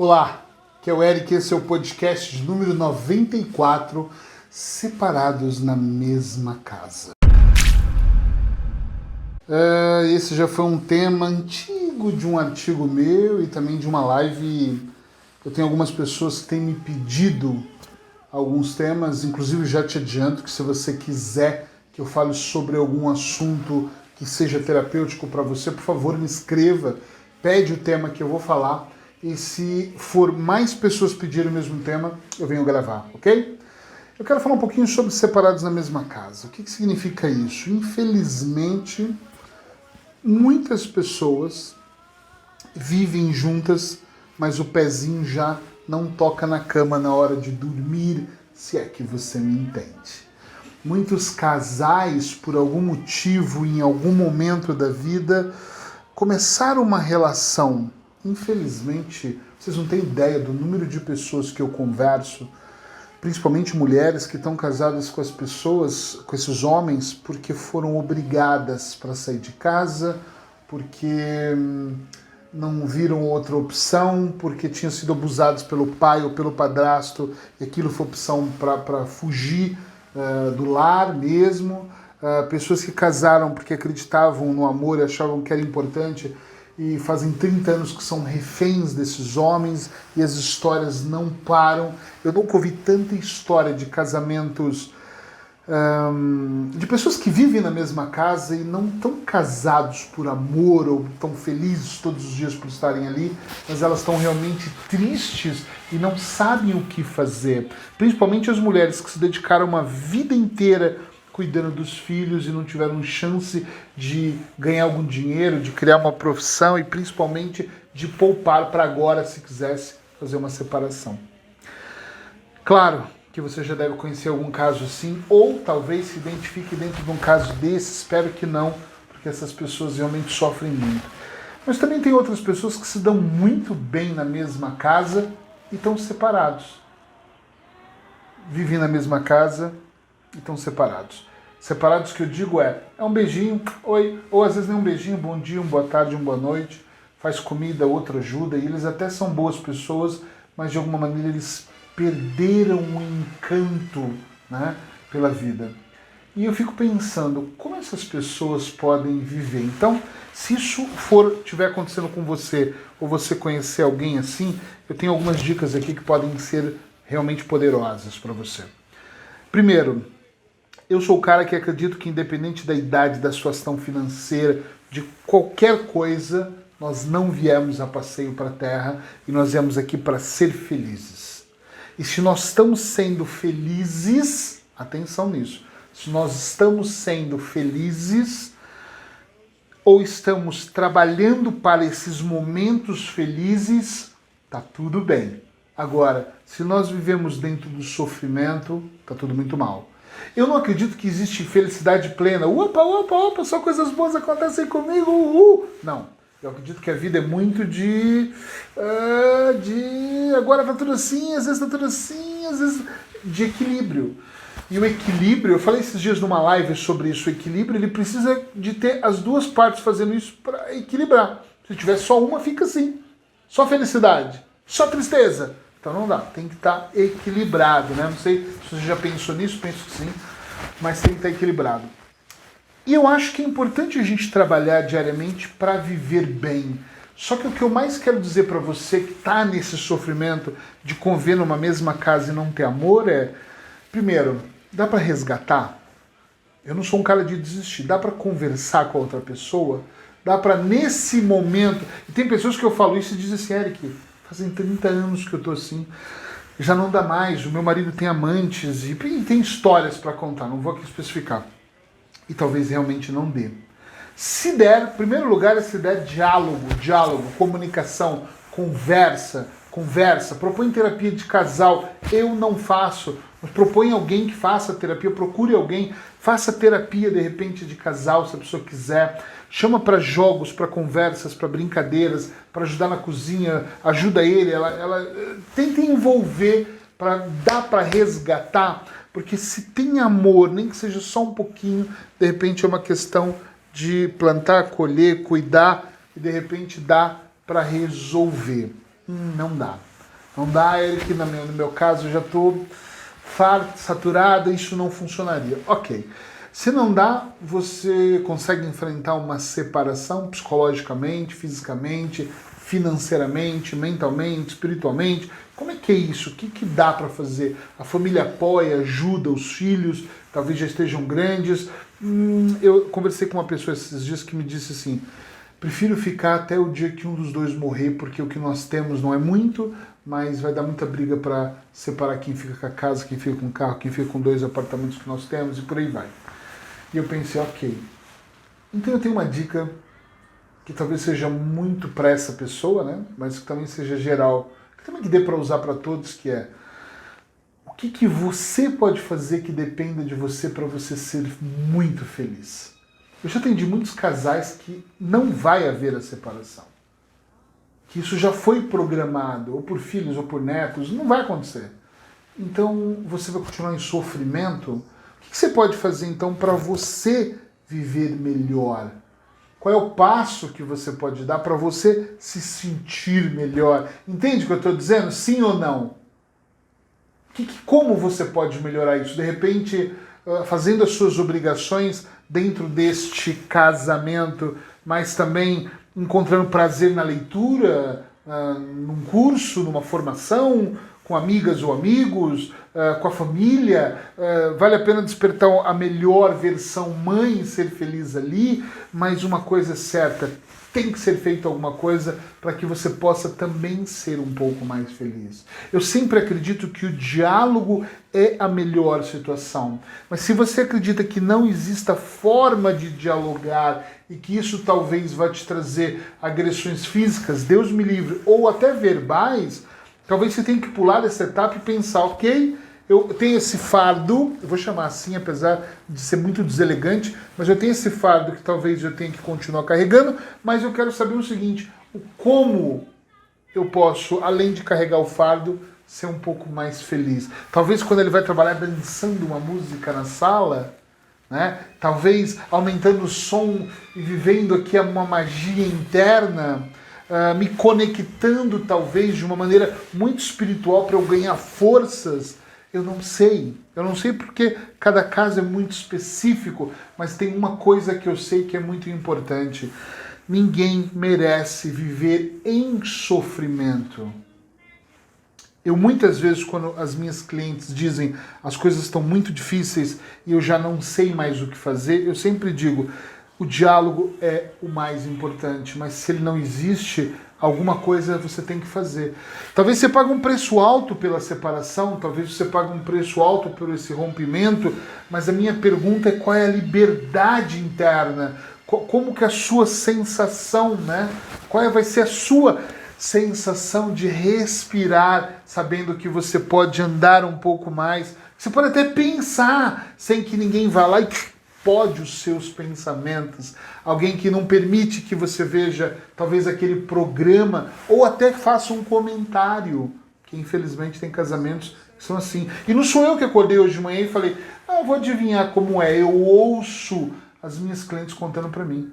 Olá, aqui é o Eric, esse é o podcast de número 94, Separados na Mesma Casa. Esse já foi um tema antigo de um artigo meu e também de uma live. Eu tenho algumas pessoas que têm me pedido alguns temas, inclusive já te adianto que se você quiser que eu fale sobre algum assunto que seja terapêutico para você, por favor me escreva, pede o tema que eu vou falar. E se for mais pessoas pedirem o mesmo tema, eu venho gravar, ok? Eu quero falar um pouquinho sobre separados na mesma casa. O que significa isso? Infelizmente, muitas pessoas vivem juntas, mas o pezinho já não toca na cama na hora de dormir, se é que você me entende. Muitos casais, por algum motivo, em algum momento da vida, começaram uma relação. Infelizmente, vocês não têm ideia do número de pessoas que eu converso, principalmente mulheres que estão casadas com as pessoas, com esses homens, porque foram obrigadas para sair de casa, porque não viram outra opção, porque tinham sido abusados pelo pai ou pelo padrasto, e aquilo foi opção para fugir do lar mesmo. Pessoas que casaram porque acreditavam no amor e achavam que era importante, e fazem 30 anos que são reféns desses homens e as histórias não param. Eu nunca ouvi tanta história de casamentos, de pessoas que vivem na mesma casa e não estão casados por amor ou estão felizes todos os dias por estarem ali, mas elas estão realmente tristes e não sabem o que fazer. Principalmente as mulheres que se dedicaram uma vida inteira cuidando dos filhos e não tiveram chance de ganhar algum dinheiro, de criar uma profissão e principalmente de poupar para agora, se quisesse fazer uma separação. Claro que você já deve conhecer algum caso assim, ou talvez se identifique dentro de um caso desse, espero que não, porque essas pessoas realmente sofrem muito. Mas também tem outras pessoas que se dão muito bem na mesma casa e estão separados. Vivem na mesma casa e estão separados. Separados que eu digo é um beijinho, oi, ou às vezes nem um beijinho, bom dia, uma boa tarde, uma boa noite, faz comida, outro ajuda, e eles até são boas pessoas, mas de alguma maneira eles perderam o encanto, né, pela vida. E eu fico pensando, como essas pessoas podem viver? Então, se isso estiver acontecendo com você, ou você conhecer alguém assim, eu tenho algumas dicas aqui que podem ser realmente poderosas para você. Primeiro, eu sou o cara que acredito que independente da idade, da situação financeira, de qualquer coisa, nós não viemos a passeio para a Terra e nós viemos aqui para ser felizes. E se nós estamos sendo felizes, atenção nisso, se nós estamos sendo felizes ou estamos trabalhando para esses momentos felizes, tá tudo bem. Agora, se nós vivemos dentro do sofrimento, tá tudo muito mal. Eu não acredito que existe felicidade plena. Opa, só coisas boas acontecem comigo. Não. Eu acredito que a vida é muito de agora tá tudo assim, às vezes tá tudo assim, às vezes de equilíbrio. E o equilíbrio, eu falei esses dias numa live sobre isso, o equilíbrio, ele precisa de ter as duas partes fazendo isso para equilibrar. Se tiver só uma, fica assim. Só felicidade, só tristeza. Então não dá, tem que estar equilibrado, né? Não sei se você já pensou nisso, penso que sim, mas tem que estar equilibrado. E eu acho que é importante a gente trabalhar diariamente para viver bem. Só que o que eu mais quero dizer para você que está nesse sofrimento de conviver numa mesma casa e não ter amor é, primeiro, dá para resgatar? Eu não sou um cara de desistir, dá para conversar com a outra pessoa? Dá para nesse momento... E tem pessoas que eu falo isso e dizem assim, Eric, fazem 30 anos que eu tô assim, já não dá mais, o meu marido tem amantes e tem histórias para contar, não vou aqui especificar. E talvez realmente não dê. Se der, em primeiro lugar, se der diálogo, comunicação, conversa, propõe terapia de casal, eu não faço, mas propõe alguém que faça terapia, procure alguém, faça terapia de repente de casal, se a pessoa quiser, chama para jogos, para conversas, para brincadeiras, para ajudar na cozinha, ajuda ele, ela tenta envolver, para dar para resgatar, porque se tem amor, nem que seja só um pouquinho, de repente é uma questão de plantar, colher, cuidar, e de repente dá para resolver. Não dá. Não dá, Eric, no meu caso eu já estou farto, saturada, isso não funcionaria. Ok. Se não dá, você consegue enfrentar uma separação psicologicamente, fisicamente, financeiramente, mentalmente, espiritualmente? Como é que é isso? O que dá para fazer? A família apoia, ajuda, os filhos talvez já estejam grandes. Eu conversei com uma pessoa esses dias que me disse assim: prefiro ficar até o dia que um dos dois morrer, porque o que nós temos não é muito, mas vai dar muita briga para separar quem fica com a casa, quem fica com o carro, quem fica com 2 apartamentos que nós temos e por aí vai. E eu pensei, ok, então eu tenho uma dica que talvez seja muito para essa pessoa, né? Mas que também seja geral, que também dê para usar para todos, que é: o que você pode fazer que dependa de você para você ser muito feliz? Eu já atendi muitos casais que não vai haver a separação. Que isso já foi programado, ou por filhos ou por netos, não vai acontecer. Então você vai continuar em sofrimento. O que você pode fazer então para você viver melhor? Qual é o passo que você pode dar para você se sentir melhor? Entende o que eu estou dizendo? Sim ou não? Como você pode melhorar isso? De repente, fazendo as suas obrigações dentro deste casamento, mas também encontrando prazer na leitura, num curso, numa formação, com amigas ou amigos, com a família. Vale a pena despertar a melhor versão mãe e ser feliz ali, mas uma coisa é certa, tem que ser feito alguma coisa para que você possa também ser um pouco mais feliz. Eu sempre acredito que o diálogo é a melhor situação, mas se você acredita que não exista forma de dialogar e que isso talvez vá te trazer agressões físicas, Deus me livre, ou até verbais, talvez você tenha que pular essa etapa e pensar, ok, eu tenho esse fardo, eu vou chamar assim, apesar de ser muito deselegante, mas eu tenho esse fardo que talvez eu tenha que continuar carregando, mas eu quero saber o seguinte: como eu posso, além de carregar o fardo, ser um pouco mais feliz? Talvez quando ele vai trabalhar dançando uma música na sala, né? Talvez aumentando o som e vivendo aqui uma magia interna, me conectando talvez de uma maneira muito espiritual para eu ganhar forças. Eu não sei porque cada caso é muito específico, mas tem uma coisa que eu sei que é muito importante: ninguém merece viver em sofrimento. Eu muitas vezes, quando as minhas clientes dizem as coisas estão muito difíceis e eu já não sei mais o que fazer, eu sempre digo: o diálogo é o mais importante, mas se ele não existe, alguma coisa você tem que fazer. Talvez você pague um preço alto pela separação, talvez você pague um preço alto por esse rompimento, mas a minha pergunta é: qual é a liberdade interna? Como que é a sua sensação, né? Qual vai ser a sua sensação de respirar, sabendo que você pode andar um pouco mais? Você pode até pensar sem que ninguém vá lá e pode os seus pensamentos. Alguém que não permite que você veja talvez aquele programa, ou até faça um comentário, que infelizmente tem casamentos que são assim. E não sou eu que acordei hoje de manhã e falei: eu vou adivinhar como é. Eu ouço as minhas clientes contando para mim.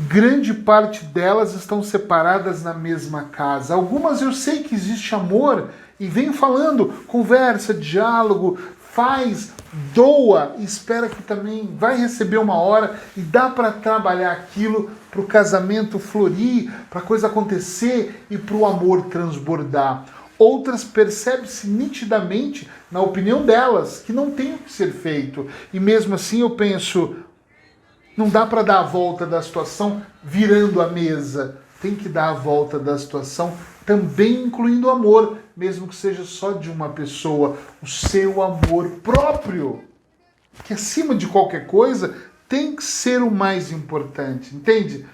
Grande parte delas estão separadas na mesma casa. Algumas eu sei que existe amor e venho falando, conversa, diálogo, faz, doa, espera que também vai receber uma hora, e dá para trabalhar aquilo para o casamento florir, para a coisa acontecer e para o amor transbordar. Outras percebem-se nitidamente, na opinião delas, que não tem o que ser feito. E mesmo assim eu penso: não dá para dar a volta da situação virando a mesa. Tem que dar a volta da situação também incluindo o amor, mesmo que seja só de uma pessoa, o seu amor próprio, que acima de qualquer coisa tem que ser o mais importante, entende?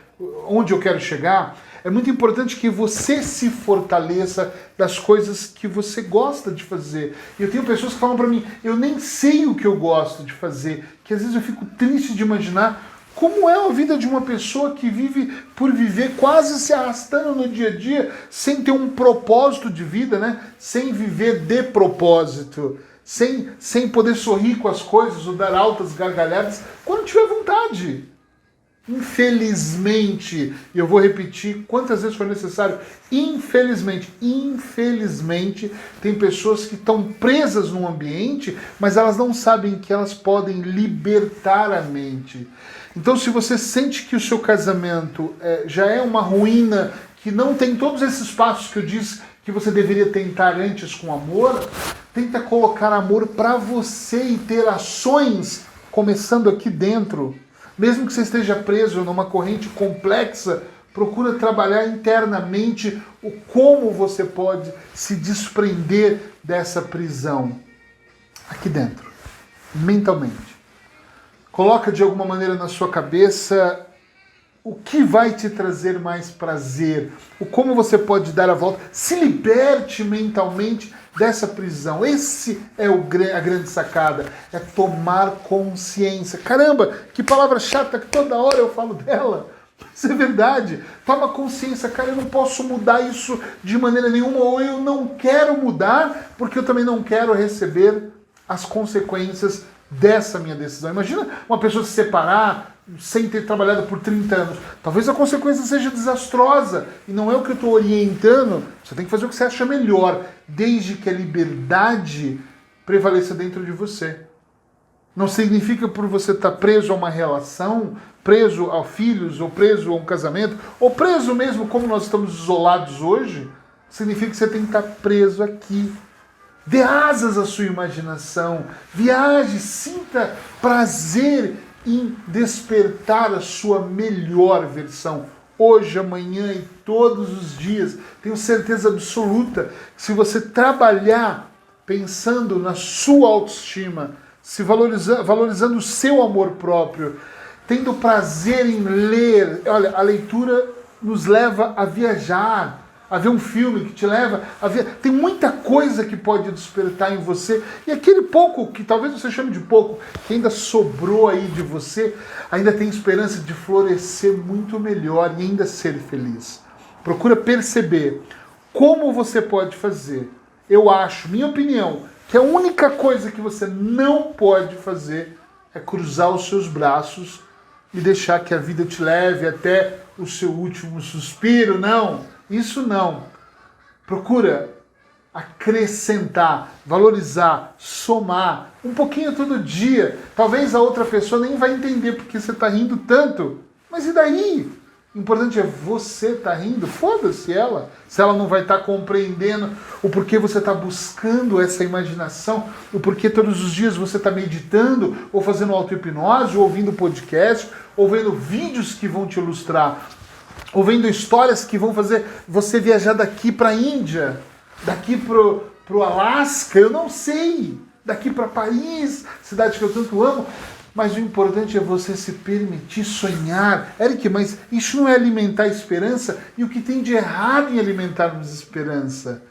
Onde eu quero chegar? É muito importante que você se fortaleça das coisas que você gosta de fazer. E eu tenho pessoas que falam para mim: eu nem sei o que eu gosto de fazer, que às vezes eu fico triste de imaginar como é a vida de uma pessoa que vive por viver, quase se arrastando no dia a dia, sem ter um propósito de vida, né? Sem viver de propósito, sem poder sorrir com as coisas ou dar altas gargalhadas quando tiver vontade. Infelizmente, e eu vou repetir quantas vezes for necessário, infelizmente, tem pessoas que estão presas num ambiente, mas elas não sabem que elas podem libertar a mente. Então, se você sente que o seu casamento já é uma ruína, que não tem todos esses passos que eu disse que você deveria tentar antes com amor, tenta colocar amor para você e ter ações começando aqui dentro. Mesmo que você esteja preso numa corrente complexa, procura trabalhar internamente o como você pode se desprender dessa prisão aqui dentro, mentalmente. Coloca de alguma maneira na sua cabeça o que vai te trazer mais prazer, o como você pode dar a volta, se liberte mentalmente dessa prisão. Esse é a grande sacada, é tomar consciência. Caramba, que palavra chata que toda hora eu falo dela. Isso é verdade. Toma consciência, cara, eu não posso mudar isso de maneira nenhuma, ou eu não quero mudar, porque eu também não quero receber as consequências dessa minha decisão. Imagina uma pessoa se separar sem ter trabalhado por 30 anos. Talvez a consequência seja desastrosa, e não é o que eu estou orientando. Você tem que fazer o que você acha melhor, desde que a liberdade prevaleça dentro de você. Não significa por você estar preso a uma relação, preso a filhos, ou preso a um casamento, ou preso mesmo como nós estamos isolados hoje, significa que você tem que estar preso aqui. Dê asas à sua imaginação, viaje, sinta prazer em despertar a sua melhor versão. Hoje, amanhã e todos os dias, tenho certeza absoluta que se você trabalhar pensando na sua autoestima, se valorizando o seu amor próprio, tendo prazer em ler, olha, a leitura nos leva a viajar, a ver um filme que te leva a ver. Tem muita coisa que pode despertar em você. E aquele pouco, que talvez você chame de pouco, que ainda sobrou aí de você, ainda tem esperança de florescer muito melhor e ainda ser feliz. Procura perceber como você pode fazer. Eu acho, minha opinião, que a única coisa que você não pode fazer é cruzar os seus braços e deixar que a vida te leve até o seu último suspiro. Não. Isso não. Procura acrescentar, valorizar, somar um pouquinho todo dia. Talvez a outra pessoa nem vai entender porque você está rindo tanto. Mas e daí? O importante é você estar rindo. Foda-se ela. Se ela não vai estar compreendendo o porquê você está buscando essa imaginação, o porquê todos os dias você está meditando, ou fazendo auto-hipnose, ou ouvindo podcast, ou vendo vídeos que vão te ilustrar, ou vendo histórias que vão fazer você viajar daqui para a Índia, daqui pro Alasca, eu não sei, daqui para Paris, cidade que eu tanto amo, mas o importante é você se permitir sonhar. Eric, mas isso não é alimentar a esperança? E o que tem de errado em alimentarmos esperança?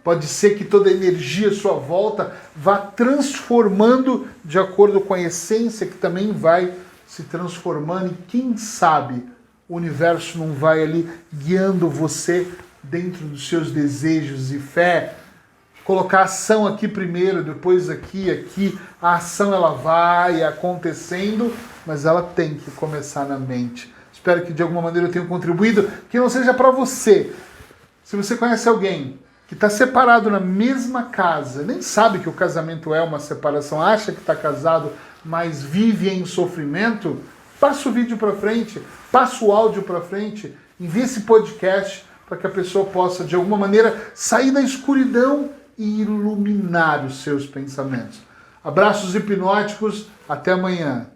Pode ser que toda a energia à sua volta vá transformando de acordo com a essência que também vai se transformando, e quem sabe o universo não vai ali guiando você dentro dos seus desejos e fé. Colocar a ação aqui primeiro, depois aqui. A ação ela vai acontecendo, mas ela tem que começar na mente. Espero que de alguma maneira eu tenha contribuído, que não seja para você. Se você conhece alguém que está separado na mesma casa, nem sabe que o casamento é uma separação, acha que está casado, mas vive em sofrimento, passa o vídeo para frente, passa o áudio para frente, envia esse podcast para que a pessoa possa, de alguma maneira, sair da escuridão e iluminar os seus pensamentos. Abraços hipnóticos, até amanhã.